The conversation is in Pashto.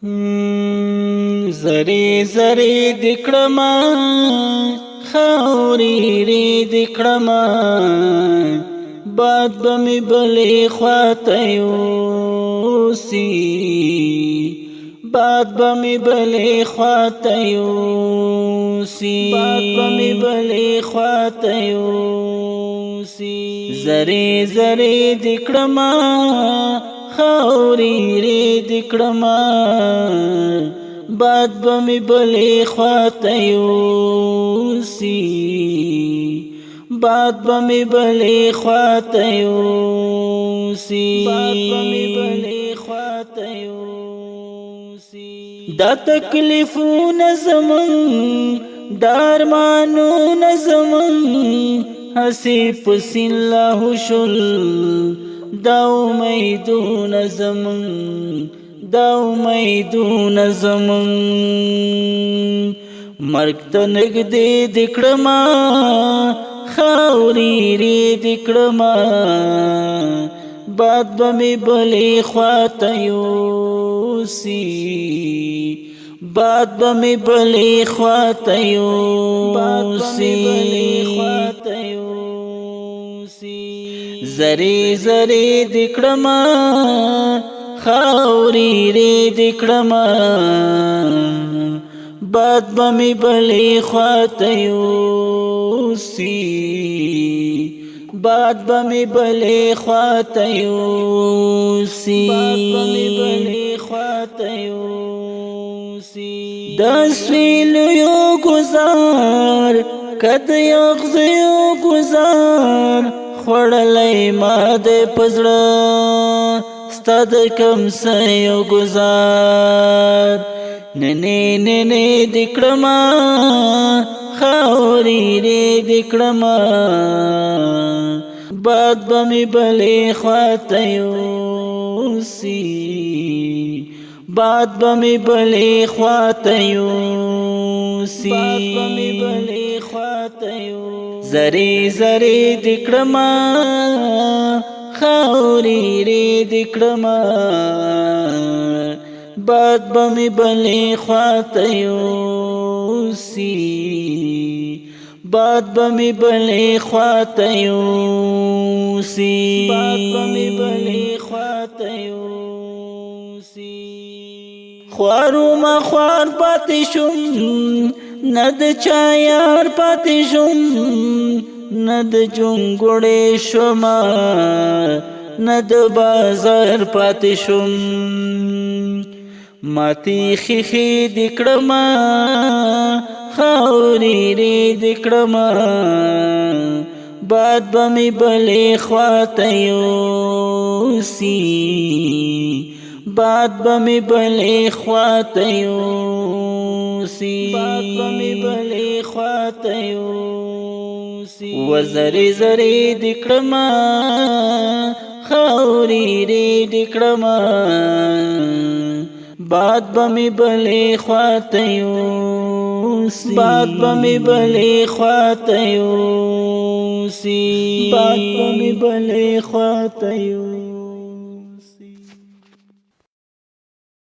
زری زری دکړما خاوري ری دکړما باد بمی بلی خواته یوسی باد بمی بلی خواته یوسی باد بمی بلی خواته یوسی زری زری دکړما خاوري ری دکړما باد بمی بلی خواته یوسی باد بمی بلی خواته یوسی باد بمی بلی خواته یوسی دا تکلیفون زمن دارمانون زمن حسی پسین الله شل دا امیدون زمن دا امیدون زمن مرگ تا نگدی دکڑما خاوری ری دکڑما باد بمی بلی خواتا یوسی باد بمی بلی خواتا یوسی زری زری دکڑما خاوری ری دکڑما باد بمی بلی خواته یوسی باد بمی بلی خواته یوسی باد بمی بلی خواته یوسی دسویل یو گزار کد یغز یو گزار خوڑلی ما ده پزڑا ستاد کم سیو گزار ننی ننی دکڑما خاوری ری دکڑما باد بمی بلی خواته یوسی باد بمی بلی خواته یوسی باد بمی بلی خواته یوسی زری زری دکڑما خاوری ری دکڑما باد بمی بلی خواته یوسی باد بمی بلی خواته یوسی باد بمی بلی خواته یوسی خوارو ما خوار پاتی شم ند چایار پاتی شم ند جنگوڑی شما ند بازار پاتی شم ماتی خیخی دکڑما خاوری ری دکڑما باد بمی بلی خواته یوسی باد بمی بلی خواته یوسی باد بمی بلی خواته یوسی وزری زری دکڑما خاوری ری دکڑما باد بمی بلی خواته یوسی باد بمی بلی خواته یوسی باد بمی بلی خواته یوسی